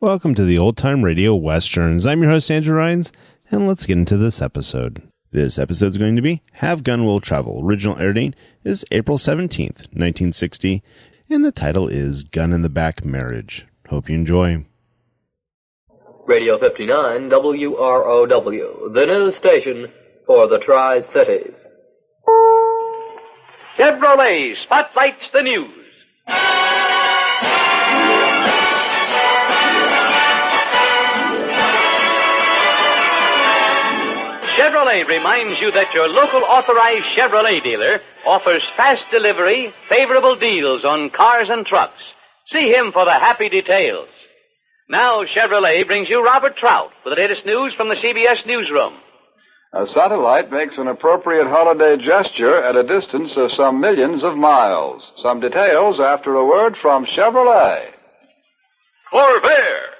Welcome to the Old Time Radio Westerns. I'm your host, Andrew Rhynes, and let's get into this episode. This episode is going to be Have Gun Will Travel. Original air date is April 17th, 1960, and the title is Gun in the Back Marriage. Hope you enjoy. Radio 59 WROW, the news station for the Tri-Cities. Chevrolet spotlights the news. Chevrolet reminds you that your local authorized Chevrolet dealer offers fast delivery, favorable deals on cars and trucks. See him for the happy details. Now Chevrolet brings you Robert Trout with the latest news from the CBS newsroom. A satellite makes an appropriate holiday gesture at a distance of some millions of miles. Some details after a word from Chevrolet. Corvair,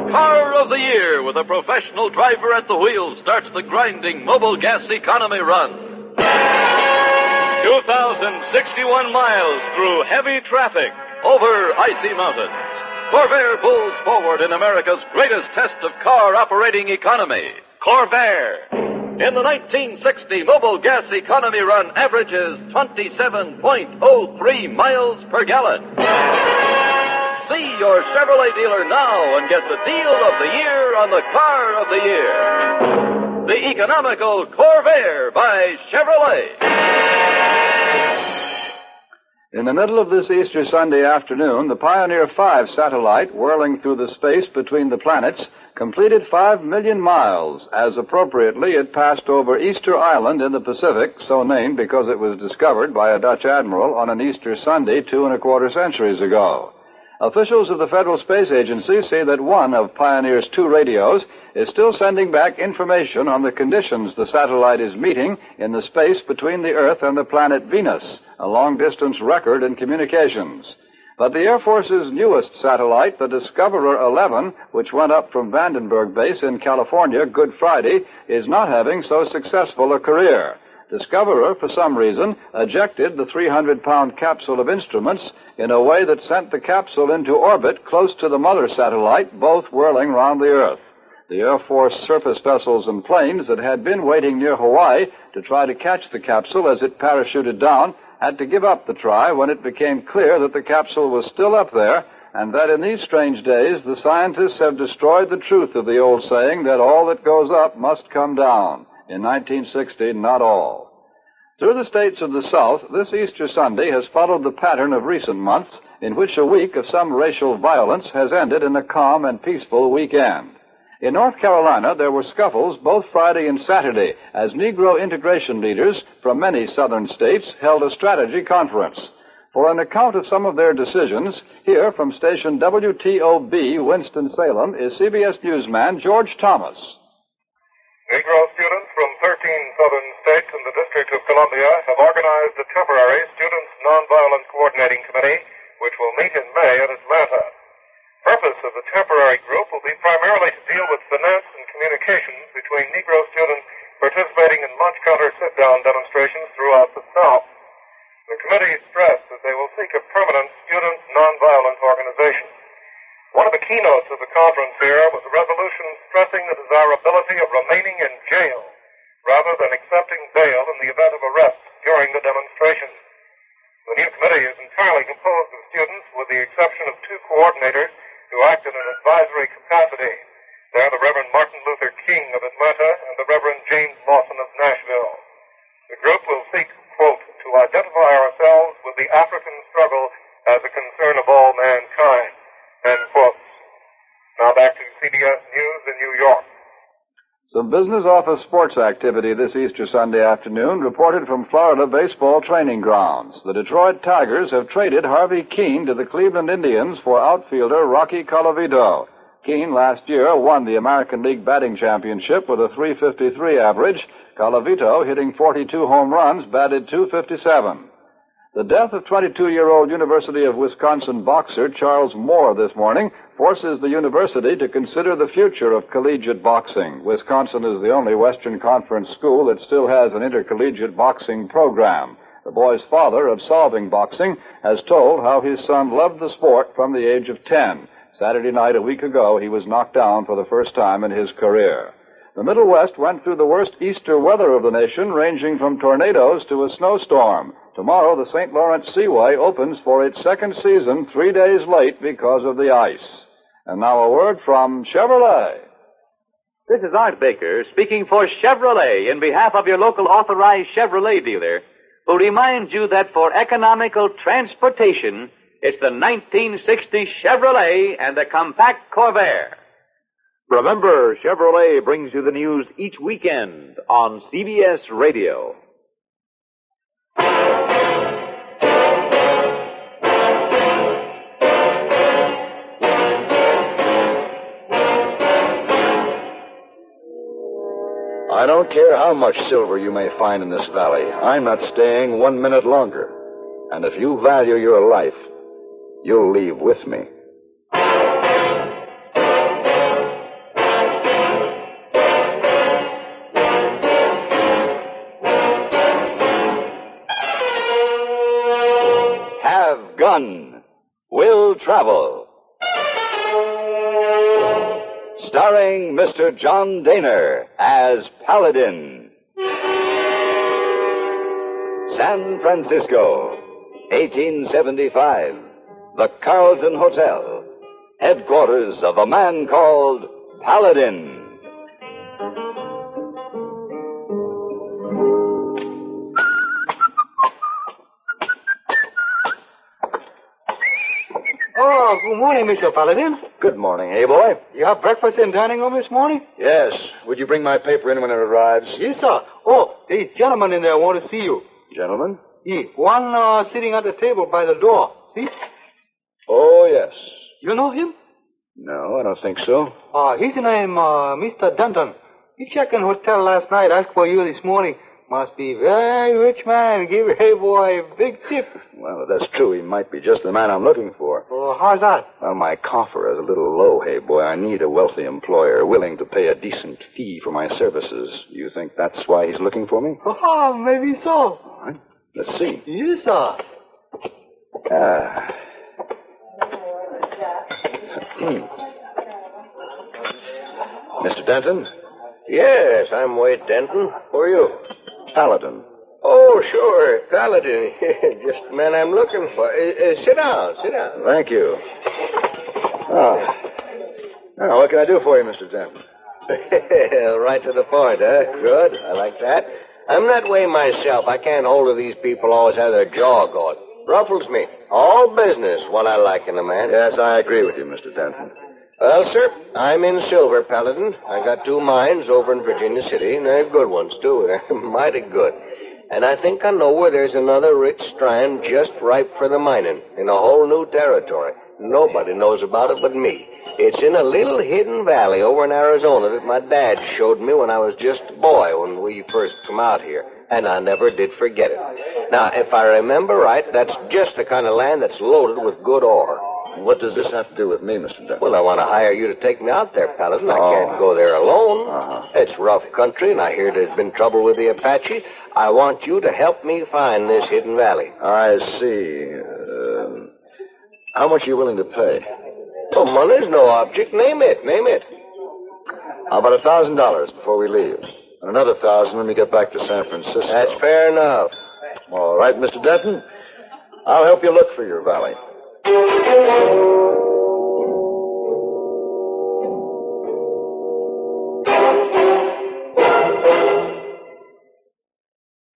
Car of the Year, with a professional driver at the wheel, starts the grinding mobile gas economy run. 2,061 miles through heavy traffic over icy mountains. Corvair pulls forward in America's greatest test of car operating economy. Corvair. In the 1960 mobile gas economy run averages 27.03 miles per gallon. See your Chevrolet dealer now and get the deal of the year on the car of the year. The economical Corvair by Chevrolet. In the middle of this Easter Sunday afternoon, the Pioneer 5 satellite, whirling through the space between the planets, completed 5 million miles, as appropriately it passed over Easter Island in the Pacific, so named because it was discovered by a Dutch admiral on an Easter Sunday 2¼ centuries ago. Officials of the Federal Space Agency say that one of Pioneer's 2 radios is still sending back information on the conditions the satellite is meeting in the space between the Earth and the planet Venus, a long-distance record in communications. But the Air Force's newest satellite, the Discoverer 11, which went up from Vandenberg Base in California Good Friday, is not having so successful a career. Discoverer, for some reason, ejected the 300-pound capsule of instruments in a way that sent the capsule into orbit close to the mother satellite, both whirling round the Earth. The Air Force surface vessels and planes that had been waiting near Hawaii to try to catch the capsule as it parachuted down had to give up the try when it became clear that the capsule was still up there, and that in these strange days the scientists have destroyed the truth of the old saying that all that goes up must come down. In 1960, not all. Through the states of the South, this Easter Sunday has followed the pattern of recent months in which a week of some racial violence has ended in a calm and peaceful weekend. In North Carolina, there were scuffles both Friday and Saturday as Negro integration leaders from many southern states held a strategy conference. For an account of some of their decisions, here from station WTOB, Winston-Salem, is CBS newsman George Thomas. Negro students from 13 southern states and the District of Columbia have organized a temporary Students Nonviolence Coordinating Committee, which will meet in May at Atlanta. The purpose of the temporary group will be primarily to deal with finance and communications between Negro students participating in lunch counter sit-down demonstrations throughout the South. The committee stressed that they will seek a permanent Students Nonviolence organization. One of the keynotes of the conference here was a resolution stressing the desirability of remaining in jail rather than accepting bail in the event of arrest during the demonstration. The new committee is entirely composed of students with the exception of 2 coordinators who act in an advisory capacity. They're the Reverend Martin Luther King of Atlanta and the Reverend James Lawson of Nashville. The group will seek, quote, to identify ourselves with the African struggle as a concern of all mankind. End quote. Now back to CBS News in New York. Some business office sports activity this Easter Sunday afternoon reported from Florida baseball training grounds. The Detroit Tigers have traded Harvey Keene to the Cleveland Indians for outfielder Rocky Colavito. Keene last year won the American League batting championship with a .353 average. Colavito, hitting 42 home runs, batted .257. The death of 22-year-old University of Wisconsin boxer Charles Moore this morning forces the university to consider the future of collegiate boxing. Wisconsin is the only Western Conference school that still has an intercollegiate boxing program. The boy's father of Solving Boxing has told how his son loved the sport from the age of 10. Saturday night a week ago, he was knocked down for the first time in his career. The Middle West went through the worst Easter weather of the nation, ranging from tornadoes to a snowstorm. Tomorrow, the St. Lawrence Seaway opens for its second season 3 days late because of the ice. And now a word from Chevrolet. This is Art Baker speaking for Chevrolet in behalf of your local authorized Chevrolet dealer, who reminds you that for economical transportation, it's the 1960 Chevrolet and the compact Corvair. Remember, Chevrolet brings you the news each weekend on CBS Radio. I don't care how much silver you may find in this valley. I'm not staying 1 minute longer. And if you value your life, you'll leave with me. Have gun. Will travel. Starring Mr. John Dehner as Paladin. San Francisco, 1875. The Carlton Hotel, headquarters of a man called Paladin. Oh, good morning, Mr. Paladin. Good morning, Heyboy. You have breakfast in dining room this morning? Yes. Would you bring my paper in when it arrives? Yes, sir. Oh, the gentleman in there want to see you. Gentlemen? Yeah, one sitting at the table by the door. See? Oh, yes. You know him? No, I don't think so. His name, Mr. Denton. He checked in hotel last night, asked for you this morning. Must be very rich man. Give Heyboy a big tip. Well, if that's true, he might be just the man I'm looking for. Oh, how's that? Well, my coffer is a little low, Heyboy. I need a wealthy employer willing to pay a decent fee for my services. You think that's why he's looking for me? Oh, maybe so. All right. Let's see. Yes, sir. Mr. Denton? Yes, I'm Wade Denton. Who are you? Paladin. Oh, sure, Paladin. Just the man I'm looking for. Sit down, sit down. Thank you. Now, what can I do for you, Mr. Denton? Right to the point, huh? Good. I like that. I'm that way myself. I can't hold of these people always have their jaw going. Ruffles me. All business, what I like in a man. Yes, I agree with you, Mr. Denton. Well, sir, I'm in silver, Paladin. I got 2 mines over in Virginia City, and they're good ones, too. They're mighty good. And I think I know where there's another rich strand just ripe for the mining in a whole new territory. Nobody knows about it but me. It's in a little hidden valley over in Arizona that my dad showed me when I was just a boy when we first come out here. And I never did forget it. Now, if I remember right, that's just the kind of land that's loaded with good ore. What does this have to do with me, Mr. Denton? Well, I want to hire you to take me out there, Paladin. I can't go there alone. It's rough country, and I hear there's been trouble with the Apache. I want you to help me find this hidden valley. I see. How much are you willing to pay? Oh, money's no object. Name it, name it. How about $1,000 before we leave? And another 1,000 when we get back to San Francisco. That's fair enough. All right, Mr. Denton. I'll help you look for your valley.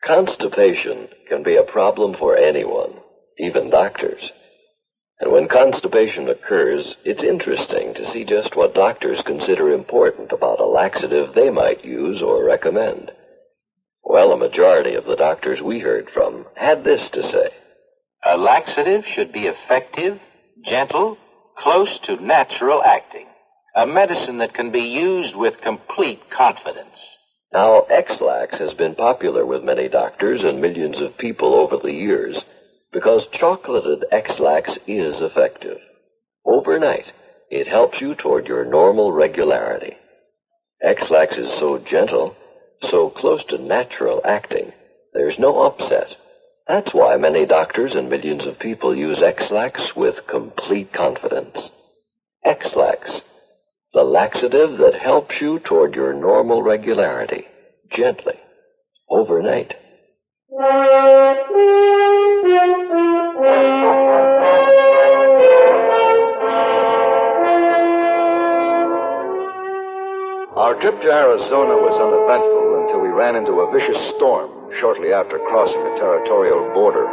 Constipation can be a problem for anyone, even doctors. And when constipation occurs, it's interesting to see just what doctors consider important about a laxative they might use or recommend. Well, a majority of the doctors we heard from had this to say. A laxative should be effective, gentle, close to natural acting. A medicine that can be used with complete confidence. Now, X-Lax has been popular with many doctors and millions of people over the years because chocolated X-Lax is effective. Overnight, it helps you toward your normal regularity. X-Lax is so gentle, so close to natural acting, there's no upset. That's why many doctors and millions of people use X-Lax with complete confidence. X-Lax, the laxative that helps you toward your normal regularity, gently, overnight. Our trip to Arizona was uneventful until we ran into a vicious storm shortly after crossing the territorial border.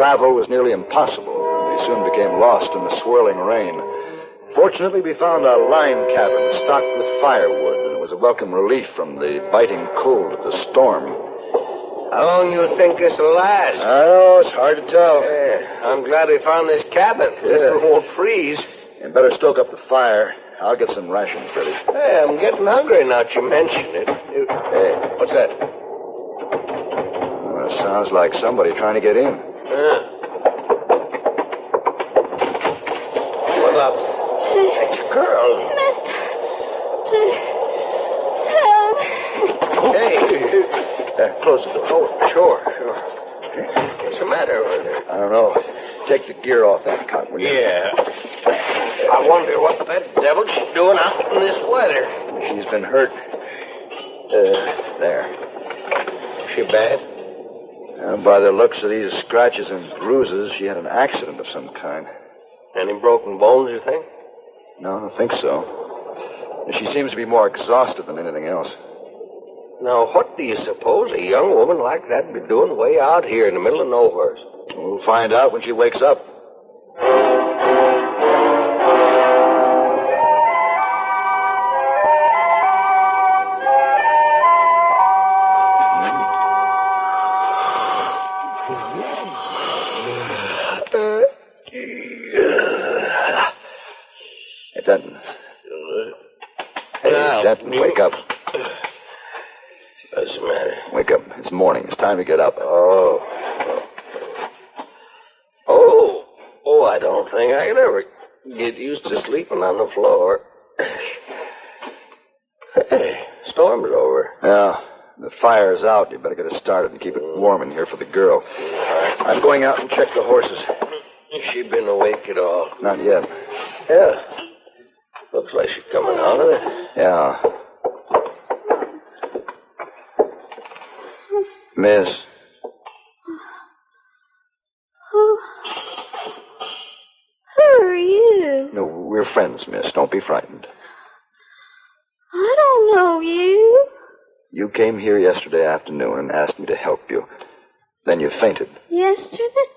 Travel was nearly impossible. We soon became lost in the swirling rain. Fortunately, we found a line cabin stocked with firewood, and it was a welcome relief from the biting cold of the storm. How long you think this will last? I know, it's hard to tell. I'm glad we found this cabin. This won't freeze. You better stoke up the fire. I'll get some rations ready. Hey, I'm getting hungry now that you mention it. Hey, what's that? Well, it sounds like somebody trying to get in. What up? It's a girl. Help. Close the door. Oh, sure. What's the matter with her? I don't know. Take the gear off that cot, will you? Yeah. I wonder what that devil she's doing out in this weather. She's been hurt. There. Is she bad? By the looks of these scratches and bruises, she had an accident of some kind. Any broken bones, you think? No, I don't think so. She seems to be more exhausted than anything else. Now, what do you suppose a young woman like that be doing way out here in the middle of nowhere? We'll find out when she wakes up. Hey, Denton. Hey, Denton, wake up. What's the matter? Wake up. It's morning. It's time to get up. Oh, I don't think I could ever get used to sleeping on the floor. Hey, storm's over. Yeah, the fire's out. You better get it started and keep it warm in here for the girl. I'm going out and check the horses. Has she been awake at all? Not yet. Yeah. Looks like she's coming out of it. Yeah. Miss. Who are you? No, we're friends, miss. Don't be frightened. I don't know you. You came here yesterday afternoon and asked me to help you. Then you fainted. Yesterday?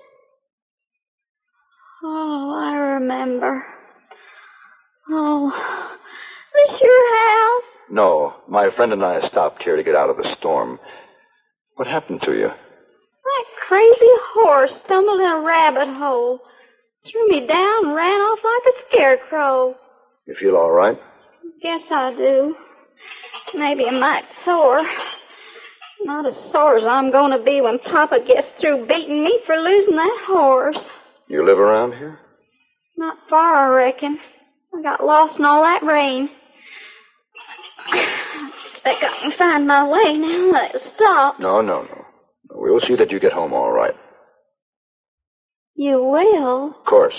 Oh, I remember. Oh, this your house? No, my friend and I stopped here to get out of the storm. What happened to you? That crazy horse stumbled in a rabbit hole, threw me down and ran off like a scarecrow. You feel all right? Guess I do. Maybe a mite sore. Not as sore as I'm going to be when Papa gets through beating me for losing that horse. You live around here? Not far, I reckon. I got lost in all that rain. I expect I can find my way now that it stopped. No. We'll see that you get home all right. You will? Of course.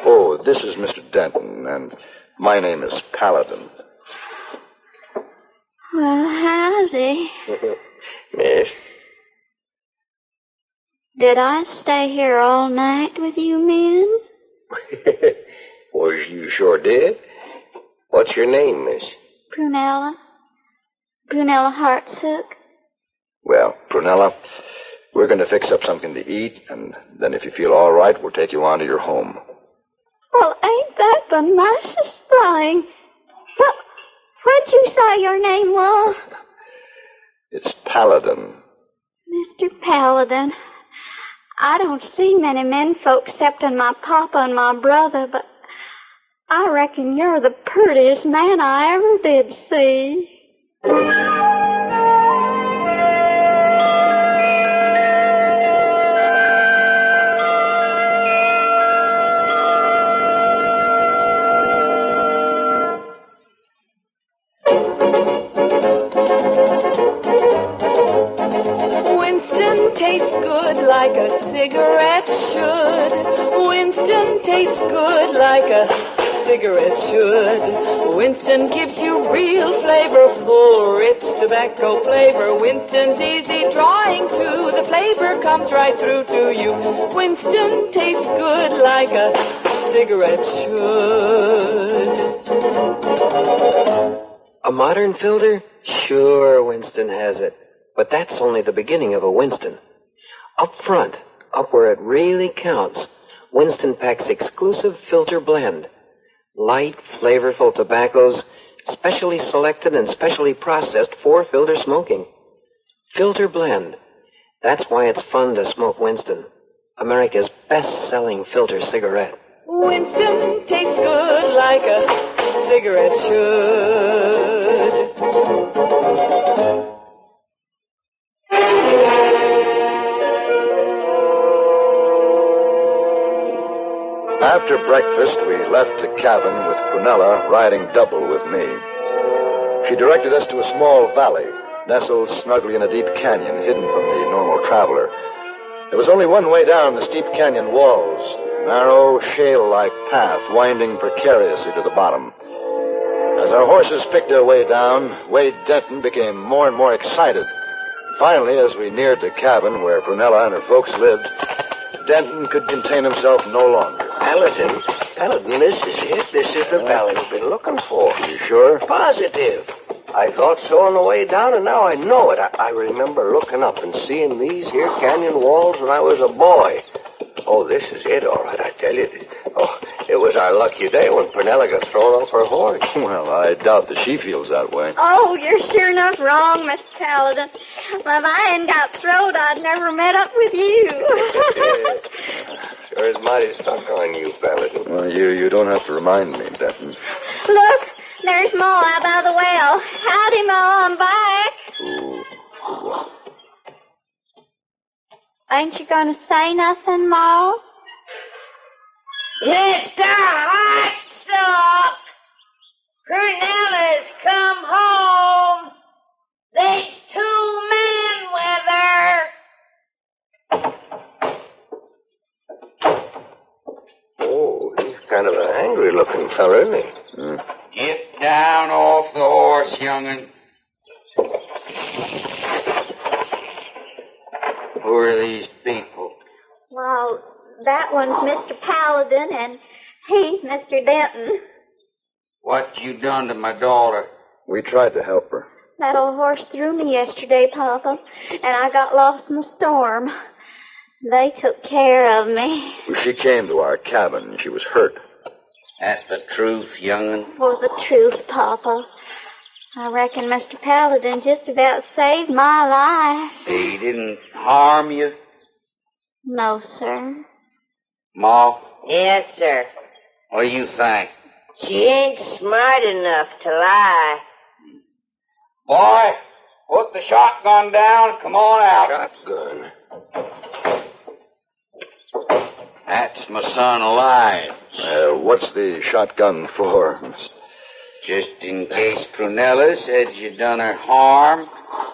Oh, this is Mr. Denton, and my name is Paladin. Well, howdy. Miss? Did I stay here all night with you men? Well, you sure did. What's your name, miss? Prunella. Prunella Hartsook. Well, Prunella, we're going to fix up something to eat, and then if you feel all right, we'll take you on to your home. Well, ain't that the nicest thing? What'd you say your name was? It's Paladin. Mr. Paladin. I don't see many men folk excepting my papa and my brother, but I reckon you're the prettiest man I ever did see. Tastes good like a cigarette should. Winston tastes good like a cigarette should. Winston gives you real flavor, full, rich tobacco flavor. Winston's easy drawing too. The flavor comes right through to you. Winston tastes good like a cigarette should. A modern filter? Sure, Winston has it. But that's only the beginning of a Winston. Up front, up where it really counts, Winston packs exclusive filter blend. Light, flavorful tobaccos, specially selected and specially processed for filter smoking. Filter blend. That's why it's fun to smoke Winston, America's best-selling filter cigarette. Winston tastes good like a cigarette should. After breakfast, we left the cabin with Prunella riding double with me. She directed us to a small valley, nestled snugly in a deep canyon hidden from the normal traveler. There was only one way down the steep canyon walls, narrow, shale-like path winding precariously to the bottom. As our horses picked their way down, Wade Denton became more and more excited. Finally, as we neared the cabin where Prunella and her folks lived, Denton could contain himself no longer. Paladin, this is it. This is the valley we've been looking for. You sure? Positive. I thought so on the way down, and now I know it. I remember looking up and seeing these here canyon walls when I was a boy. Oh, this is it, all right, I tell you. Oh, it was our lucky day when Prunella got thrown off her horse. Well, I doubt that she feels that way. Oh, you're sure enough wrong, Mr. Paladin. Well, if I hadn't got throwed, I'd never met up with you. Sure is mighty stuck on you, Paladin. Well, you don't have to remind me, Denton. Look, there's Ma out by the well. Howdy, Ma, I'm back. Ooh. Ain't you going to say nothing, Ma? Mr. Hotsock, Cornella's come home. There's 2 men with her. Oh, he's kind of an angry-looking fella, isn't he? Get down off the horse, young'un. Who are these people? Well, that one's Mr. Paladin, and he's Mr. Denton. What you done to my daughter? We tried to help her. That old horse threw me yesterday, Papa, and I got lost in the storm. They took care of me. She came to our cabin. She was hurt. That's the truth, young'un. For the truth, Papa. I reckon Mr. Paladin just about saved my life. He didn't harm you? No, sir. Ma? Yes, sir. What do you think? She ain't smart enough to lie. Boy, put the shotgun down. Come on out. Shotgun? That's my son alive. What's the shotgun for? Just in case Prunella said you done her harm.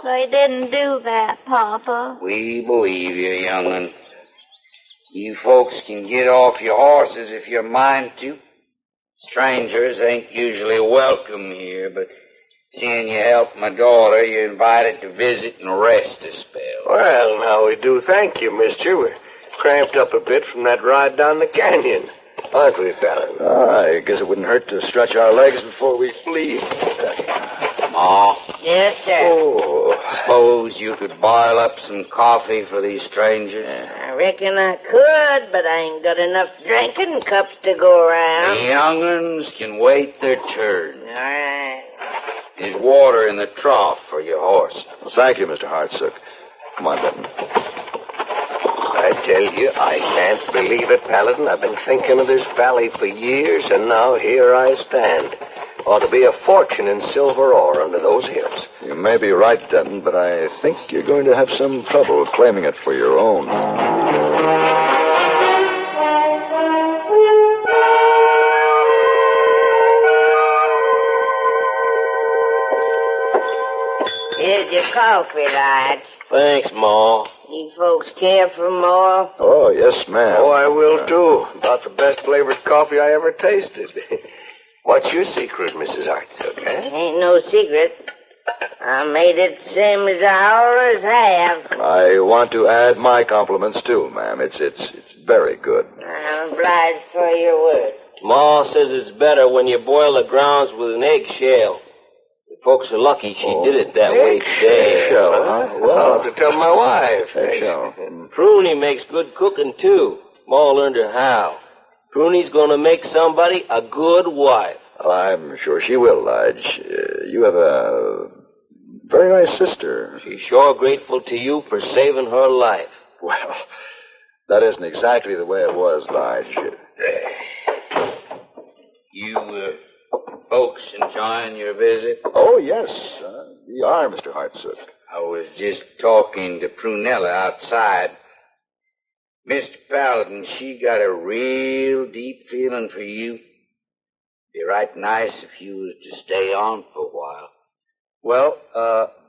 They didn't do that, Papa. We believe you, young'un. You folks can get off your horses if you're mind to. Strangers ain't usually welcome here, but seeing you helped my daughter, you're invited to visit and rest a spell. Well, now we do thank you, mister. We're cramped up a bit from that ride down the canyon. Aren't we, Paladin? I guess it wouldn't hurt to stretch our legs before we flee. Ma? Yes, sir. Oh, suppose you could boil up some coffee for these strangers? I reckon I could, but I ain't got enough drinking cups to go around. The young'uns can wait their turn. All right. There's water in the trough for your horse. Well, thank you, Mr. Hartsook. Come on, Denton. I tell you, I can't believe it, Paladin. I've been thinking of this valley for years, and now here I stand. Ought to be a fortune in silver ore under those hills. You may be right, Denton, but I think you're going to have some trouble claiming it for your own. Here's your coffee, lads. Thanks, Ma. You folks care for more? Oh, yes, ma'am. Oh, I will, too. About the best flavored coffee I ever tasted. What's your secret, Mrs. Hartsook, Ain't no secret. I made it same as I always have. I want to add my compliments, too, ma'am. It's very good. I'm obliged for your word. Ma says it's better when you boil the grounds with an eggshell. The folks are lucky she did it that way today. Eggshell, huh? Well, I'll have to tell my wife. Eggshell. And Pruny makes good cooking, too. Ma learned her how. Pruny's going to make somebody a good wife. Well, I'm sure she will, Lige. You have a very nice sister. She's sure grateful to you for saving her life. Well, that isn't exactly the way it was, Lige. You, folks enjoying your visit? Oh, yes. We are, Mr. Hartsook. I was just talking to Prunella outside. Mr. Paladin, she got a real deep feeling for you. Be right nice if you was to stay on for a while. Well,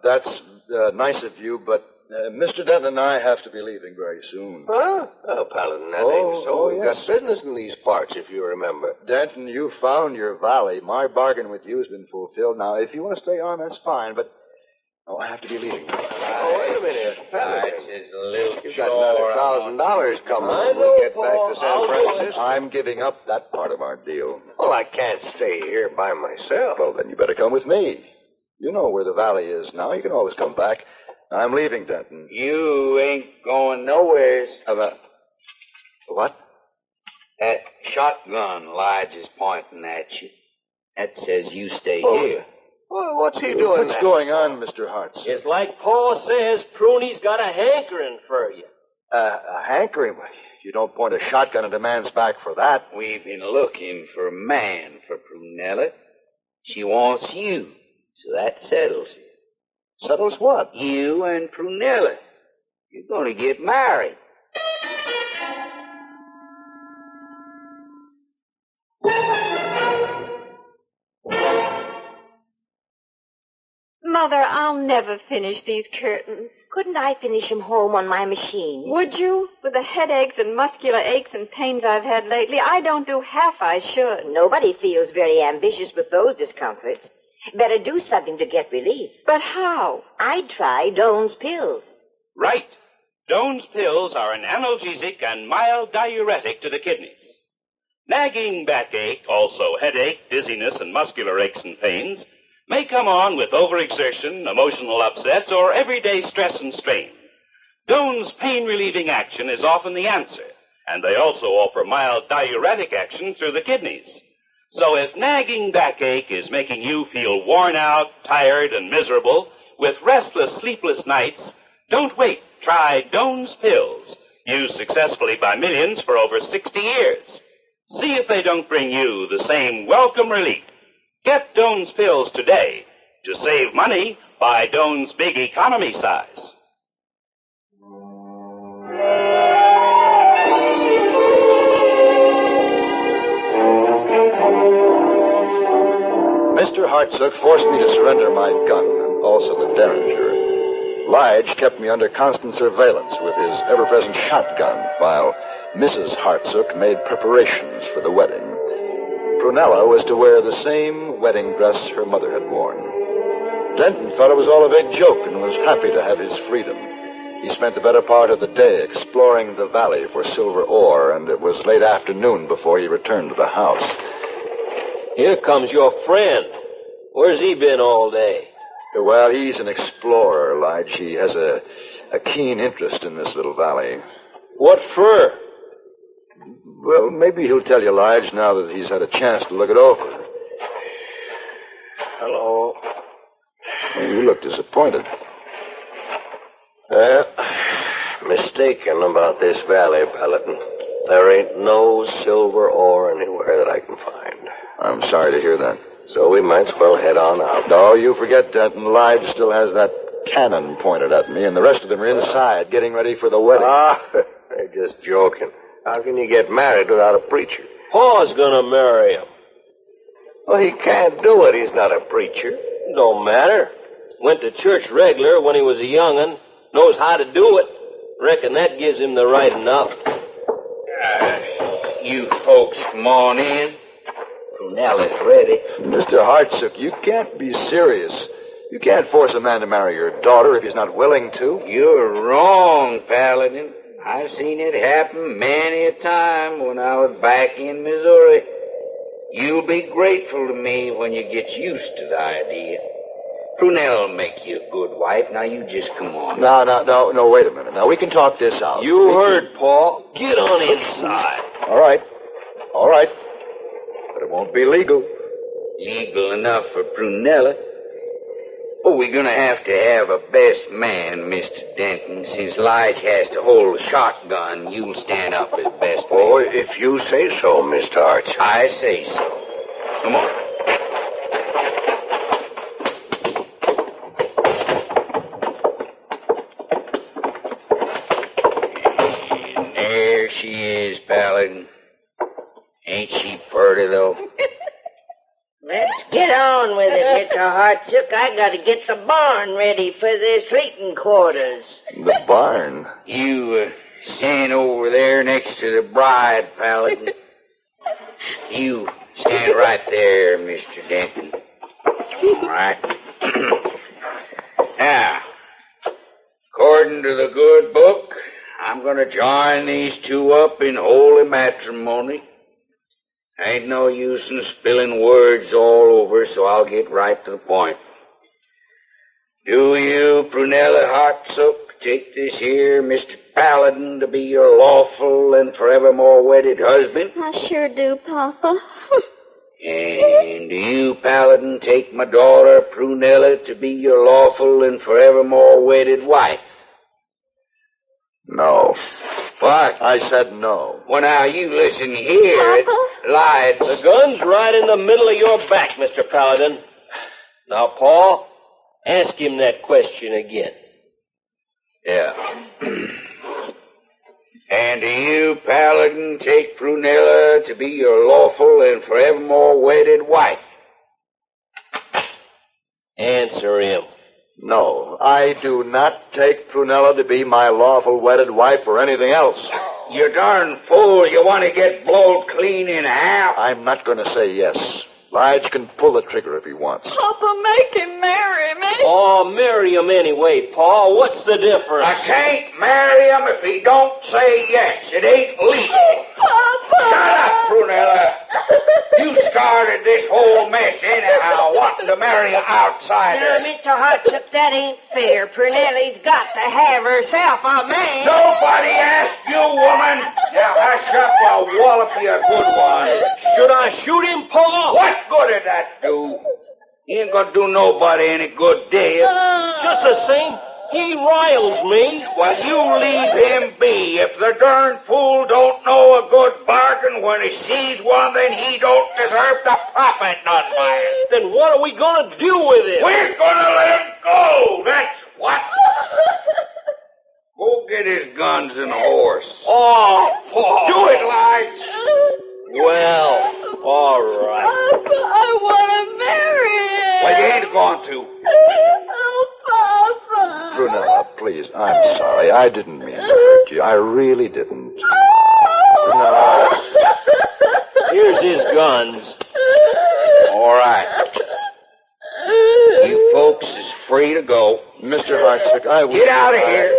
that's nice of you, but Mr. Denton and I have to be leaving very soon. Huh? Oh, Paladin, that ain't so. We've got business in these parts, if you remember. Denton, you found your valley. My bargain with you has been fulfilled. Now, if you want to stay on, that's fine, but I have to be leaving. Oh, wait a minute, Paladin. It's a little You've got another $1,000 coming when we get back to San Francisco. I'm giving up that part of our deal. Well, I can't stay here by myself. Well, then you better come with me. You know where the valley is now. You can always come back. I'm leaving, Denton. You ain't going nowheres. What? That shotgun Lige is pointing at you. That says you stay here. Well, what's he doing? What's going on, Mr. Hartsook? It's like Paul says, Pruny's got a hankering for you. A hankering? You don't point a shotgun at a man's back for that. We've been looking for a man for Prunella. She wants you, so that settles it. Settles what? You and Prunella. You're going to get married. Mother, I'll never finish these curtains. Couldn't I finish them home on my machine? Would you? With the headaches and muscular aches and pains I've had lately, I don't do half I should. Nobody feels very ambitious with those discomforts. Better do something to get relief. But how? I'd try Doan's pills. Right. Doan's pills are an analgesic and mild diuretic to the kidneys. Nagging backache, also headache, dizziness, and muscular aches and pains may come on with overexertion, emotional upsets, or everyday stress and strain. Doan's pain-relieving action is often the answer, and they also offer mild diuretic action through the kidneys. So if nagging backache is making you feel worn out, tired, and miserable, with restless, sleepless nights, don't wait. Try Doan's pills, used successfully by millions for over 60 years. See if they don't bring you the same welcome relief. Get Doan's pills today. To save money, buy Doan's big economy size. Mr. Hartsook forced me to surrender my gun, and also the Derringer. Lige kept me under constant surveillance with his ever-present shotgun, while Mrs. Hartsook made preparations for the wedding. Prunella was to wear the same wedding dress her mother had worn. Denton thought it was all a big joke and was happy to have his freedom. He spent the better part of the day exploring the valley for silver ore, and it was late afternoon before he returned to the house. Here comes your friend. Where's he been all day? Well, he's an explorer, Lige. He has a keen interest in this little valley. What for? Well, maybe he'll tell you, Lige, now that he's had a chance to look it over. Hello. Well, you look disappointed. Well, mistaken about this valley, Paladin. There ain't no silver ore anywhere that I can find. I'm sorry to hear that. So we might as well head on out. No, you forget, Denton. Lige still has that cannon pointed at me, and the rest of them are inside getting ready for the wedding. They're just joking. How can you get married without a preacher? Pa's gonna marry him. Well, he can't do it. He's not a preacher. Don't matter. Went to church regular when he was a young'un. Knows how to do it. Reckon that gives him the right enough. You folks come on in. Prunella's ready. Mr. Hartsook, you can't be serious. You can't force a man to marry your daughter if he's not willing to. You're wrong, Paladin. I've seen it happen many a time when I was back in Missouri. You'll be grateful to me when you get used to the idea. Prunella'll make you a good wife. Now, you just come on. No, wait a minute. Now, we can talk this out. You heard, Paul. Get on inside. All right. But it won't be legal. Legal enough for Prunella. Oh, we're going to have a best man, Mr. Denton. Since Lige has to hold a shotgun, you'll stand up as best man. Oh, if you say so, Mr. Arch. I say so. Come on. And there she is, Paladin. Ain't she pretty, though? Let's get on with it, Mr. Hartsook. I gotta get the barn ready for the sleeping quarters. The barn? You stand over there next to the bride, Paladin. You stand right there, Mr. Denton. All right. Now, according to the good book, I'm going to join these two up in holy matrimony. Ain't no use in spilling words all over, so I'll get right to the point. Do you, Prunella Hartsook, take this here Mr. Paladin to be your lawful and forevermore wedded husband? I sure do, Papa. And do you, Paladin, take my daughter, Prunella, to be your lawful and forevermore wedded wife? No. What? I said no. Well, now, you listen here. Lied. The gun's right in the middle of your back, Mr. Paladin. Now, Paul, ask him that question again. Yeah. And do you, Paladin, take Prunella to be your lawful and forevermore wedded wife? Answer him. No, I do not take Prunella to be my lawful wedded wife or anything else. You darn fool. You want to get blowed clean in half? I'm not going to say yes. Lige can pull the trigger if he wants. Papa, make him marry me. Oh, marry him anyway, Paul. What's the difference? I can't marry him if he don't say yes. It ain't legal. Papa! Shut up, Prunella. You started this whole mess anyhow, wanting to marry an outsider. Now, Mr. Hartsook, that ain't fair. Prunella's got to have herself a man. Nobody asked you, woman. Now, hush up, I'll wallop you a good one. Should I shoot him, Paul? What good did that do? He ain't gonna do nobody any good, dear. Just the same, he riles me. Well, you leave him be. If the darn fool don't know a good bargain when he sees one, then he don't deserve to profit none by it. Then what are we gonna do with him? We're gonna let him go, that's what. Go get his guns and horse. Oh, Paul. Do it, Lige. Well, all right. I want to marry him. Well, you ain't going to. Oh, Papa. Prunella, please, I'm sorry. I didn't mean to hurt you. I really didn't. Prunella. Here's his guns. All right. You folks is free to go. Mr. Hartsook, I will... Get out of here.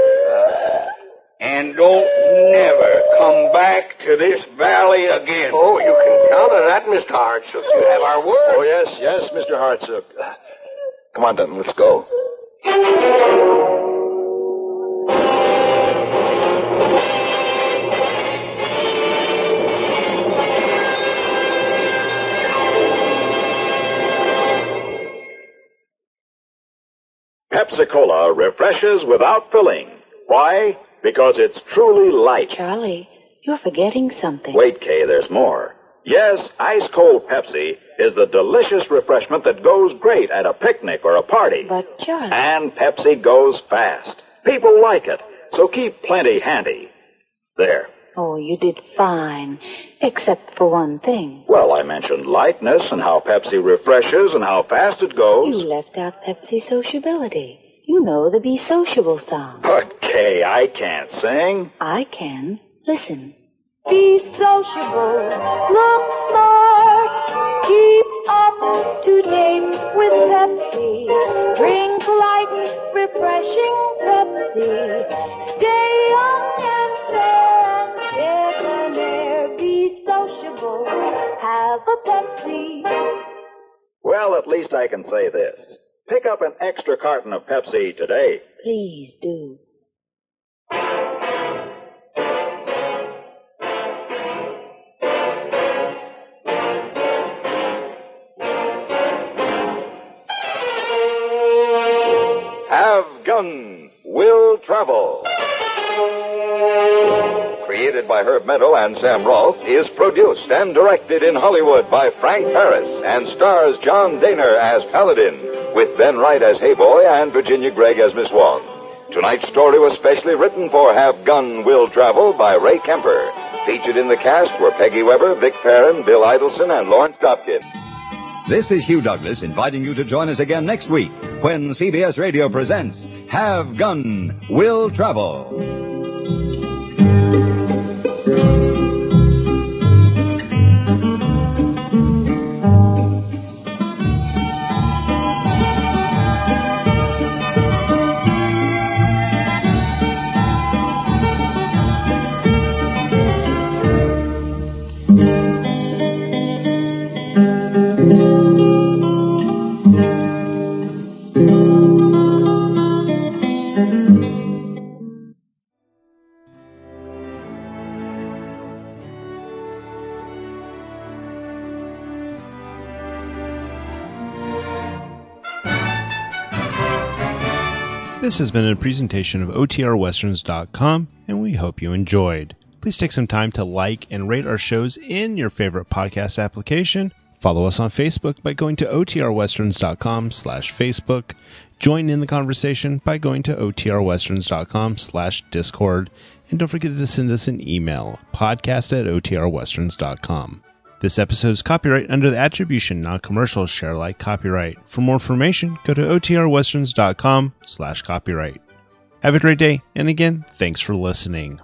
And don't never come back to this valley again. Oh, you can count on that, Mr. Hartsook. You have our word. Oh, yes, Mr. Hartsook. Come on, Denton, let's go. Pepsi-Cola refreshes without filling. Why? Because it's truly light. Charlie, you're forgetting something. Wait, Kay, there's more. Yes, ice-cold Pepsi is the delicious refreshment that goes great at a picnic or a party. But, Charlie... And Pepsi goes fast. People like it, so keep plenty handy. There. Oh, you did fine, except for one thing. Well, I mentioned lightness and how Pepsi refreshes and how fast it goes. You left out Pepsi sociability. You know the Be Sociable song. But, Kay, I can't sing. I can. Listen. Be sociable. Look smart. Keep up to date with Pepsi. Drink light, refreshing Pepsi. Stay young and fair and debonair. Be sociable. Have a Pepsi. Well, at least I can say this. Pick up an extra carton of Pepsi today. Please do. Have Gun Will Travel. Created by Herb Meadow and Sam Rolfe, is produced and directed in Hollywood by Frank Paris and stars John Dehner as Paladin, with Ben Wright as Heyboy and Virginia Gregg as Miss Wong. Tonight's story was specially written for Have Gun Will Travel by Ray Kemper. Featured in the cast were Peggy Weber, Vic Perrin, Bill Idelson, and Lawrence Dobkin. This is Hugh Douglas inviting you to join us again next week when CBS Radio presents Have Gun Will Travel. This has been a presentation of OTRWesterns.com, and we hope you enjoyed. Please take some time to like and rate our shows in your favorite podcast application. Follow us on Facebook by going to OTRWesterns.com/Facebook. Join in the conversation by going to OTRWesterns.com/Discord. And don't forget to send us an email, podcast@OTRWesterns.com. This episode is copyright under the Attribution Non-Commercial Share Alike copyright. For more information, go to OTRWesterns.com/copyright. Have a great day, and again, thanks for listening.